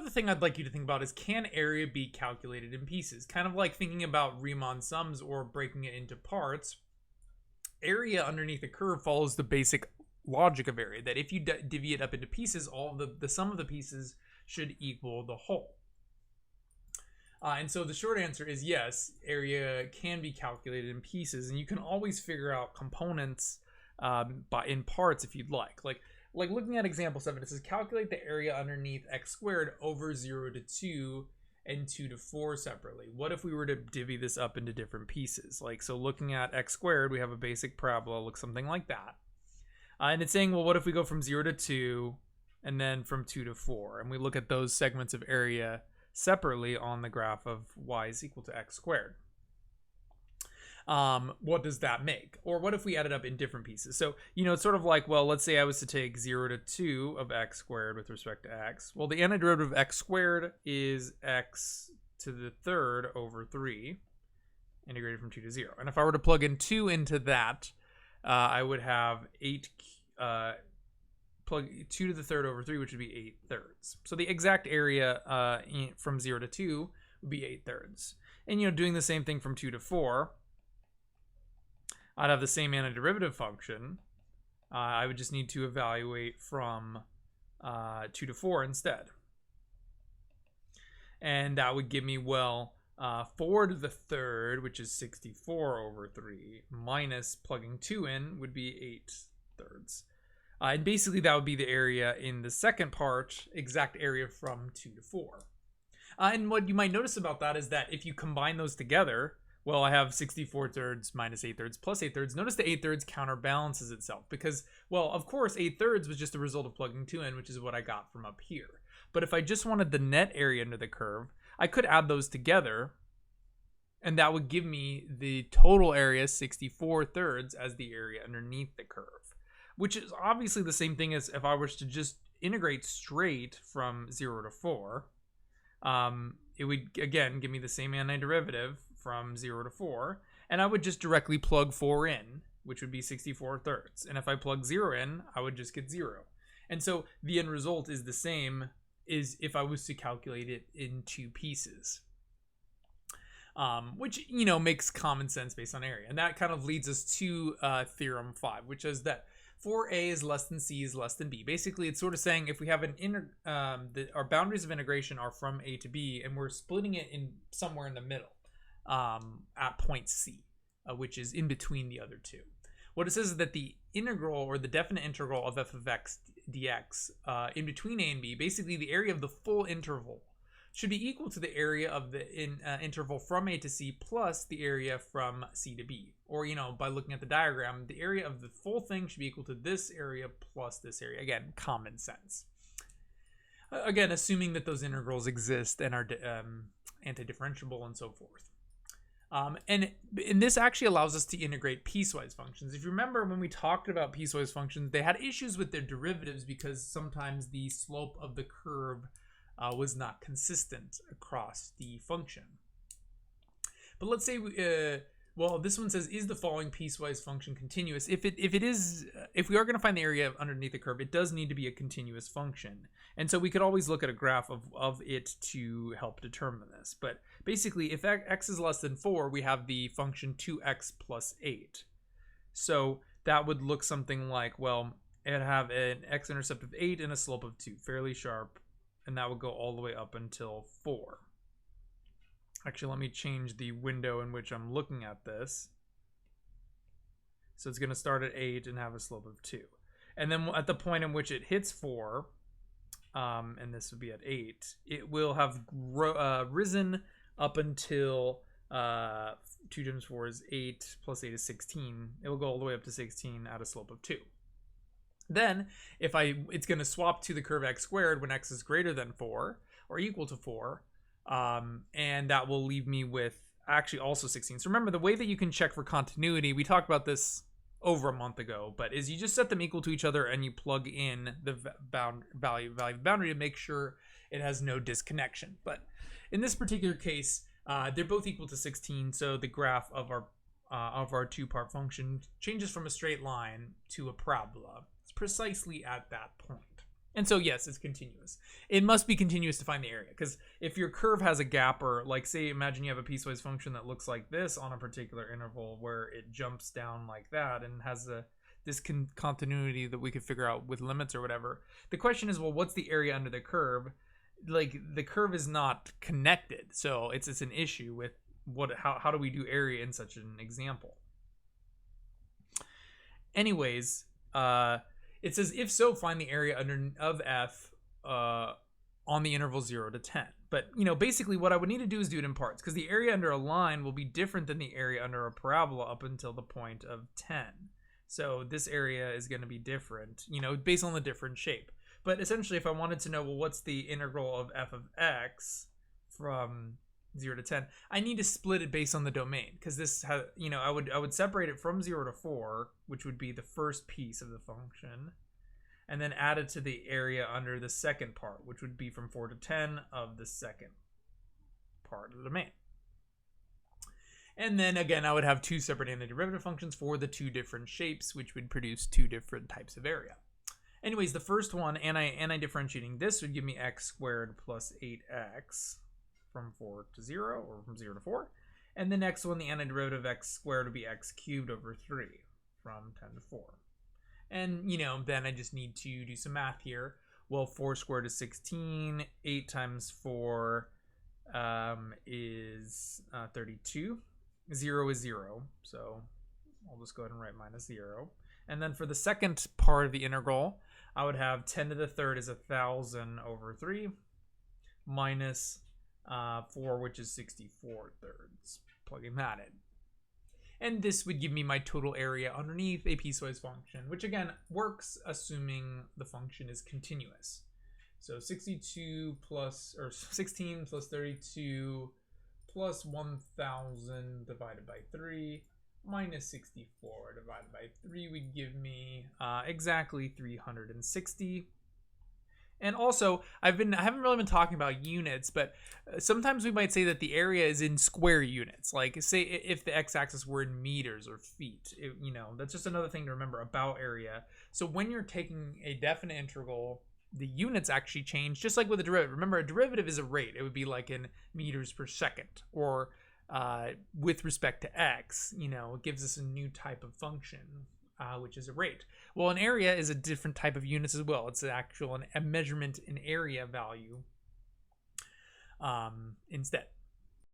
other thing I'd like you to think about is, can area be calculated in pieces? Kind of like thinking about Riemann sums or breaking it into parts. Area underneath the curve follows the basic logic of area, that if you divvy it up into pieces, all of the sum of the pieces should equal the whole. And so the short answer is yes, area can be calculated in pieces, and you can always figure out components in parts if you'd like. Like looking at example 7, it says calculate the area underneath x squared over 0 to 2 and 2 to 4 separately. What if we were to divvy this up into different pieces? Like, so looking at x squared, we have a basic parabola, looks something like that. And it's saying, well, what if we go from 0 to 2 and then from 2 to 4? And we look at those segments of area separately on the graph of y is equal to x squared. What does that make? Or what if we add it up in different pieces? So, it's sort of like, well, let's say I was to take 0 to 2 of x squared with respect to x. Well, the antiderivative of x squared is x to the third over 3, integrated from 2 to 0. And if I were to plug in 2 into that, I would have 8, plug 2 to the third over 3, which would be 8 thirds. So the exact area from 0 to 2 would be 8 thirds. And, doing the same thing from 2 to 4, I'd have the same antiderivative function. I would just need to evaluate from 2 to 4 instead. And that would give me, well, 4 to the third, which is 64 over 3, minus plugging 2 in would be 8 thirds. And basically that would be the area in the second part, exact area from 2 to 4. And what you might notice about that is that if you combine those together, well, I have 64 thirds minus 8 thirds plus 8 thirds. Notice the 8 thirds counterbalances itself because, well, of course, 8 thirds was just a result of plugging 2 in, which is what I got from up here. But if I just wanted the net area under the curve, I could add those together, and that would give me the total area, 64 thirds, as the area underneath the curve, which is obviously the same thing as if I was to just integrate straight from 0 to 4. It would, again, give me the same antiderivative from 0 to 4, and I would just directly plug 4 in, which would be 64 thirds. And if I plug 0 in, I would just get 0. And so the end result is the same as if I was to calculate it in 2 pieces, which, makes common sense based on area. And that kind of leads us to theorem 5, which is that for A is less than C is less than B. Basically, it's sort of saying if we have our boundaries of integration are from A to B, and we're splitting it in somewhere in the middle, at point C, which is in between the other two. What it says is that the integral, or the definite integral of f of x dx in between A and B, basically the area of the full interval, should be equal to the area of the interval from A to C plus the area from C to B. Or, by looking at the diagram, the area of the full thing should be equal to this area plus this area. Again, common sense. Again, assuming that those integrals exist and are antidifferentiable and so forth. And this actually allows us to integrate piecewise functions. If you remember when we talked about piecewise functions, they had issues with their derivatives because sometimes the slope of the curve was not consistent across the function. But let's say, well, this one says, is the following piecewise function continuous? If we are going to find the area underneath the curve, it does need to be a continuous function. And so we could always look at a graph of it to help determine this. But basically, if x is less than 4, we have the function 2x plus 8. So that would look something like, well, it'd have an x-intercept of 8 and a slope of 2, fairly sharp. And that would go all the way up until 4. Actually, let me change the window in which I'm looking at this. So it's going to start at 8 and have a slope of 2. And then at the point in which it hits 4, and this would be at 8, it will have risen up until 2 times 4 is 8, plus 8 is 16. It will go all the way up to 16 at a slope of 2. Then, it's going to swap to the curve x squared when x is greater than 4, or equal to 4, and that will leave me with actually also 16. So remember, the way that you can check for continuity, we talked about this over a month ago, but is you just set them equal to each other and you plug in the value of boundary to make sure it has no disconnection. But in this particular case, they're both equal to 16, so the graph of our two-part function changes from a straight line to a parabola. Precisely at that point. And so, yes, it's continuous. It must be continuous to find the area, because if your curve has a gap, or like, say, imagine you have a piecewise function that looks like this on a particular interval where it jumps down like that and has this continuity that we could figure out with limits or whatever. The question is, well, what's the area under the curve? Like, the curve is not connected, so it's an issue with how do we do area in such an example. Anyways, it says, if so, find the area of f on the interval 0 to 10. But, basically what I would need to do is do it in parts, because the area under a line will be different than the area under a parabola up until the point of 10. So this area is going to be different, based on the different shape. But essentially, if I wanted to know, well, what's the integral of f of x from 0 to 10, I need to split it based on the domain, because this has, I would separate it from 0 to 4, which would be the first piece of the function, and then add it to the area under the second part, which would be from 4 to 10 of the second part of the domain. And then again, I would have two separate antiderivative functions for the two different shapes, which would produce two different types of area. Anyways, the first one, anti-differentiating this, would give me x squared plus 8x from 4 to 0, or from 0 to 4. And the next one, the antiderivative of x squared, would be x cubed over 3 from 10 to 4. And, then I just need to do some math here. Well, 4 squared is 16. 8 times 4 is 32. 0 is 0, so I'll just go ahead and write minus 0. And then for the second part of the integral, I would have 10 to the third is 1,000 over 3 minus 4, which is 64 thirds. Plugging that in. And this would give me my total area underneath a piecewise function, which again works assuming the function is continuous. So 16 plus 32 plus 1,000 divided by 3 minus 64 divided by 3 would give me exactly 360. And also, I haven't really been talking about units, but sometimes we might say that the area is in square units. Like, say if the x-axis were in meters or feet, that's just another thing to remember about area. So when you're taking a definite integral, the units actually change, just like with a derivative. Remember, a derivative is a rate. It would be like in meters per second, or with respect to x, it gives us a new type of function, which is a rate. Well, an area is a different type of units as well. It's a measurement in area value instead.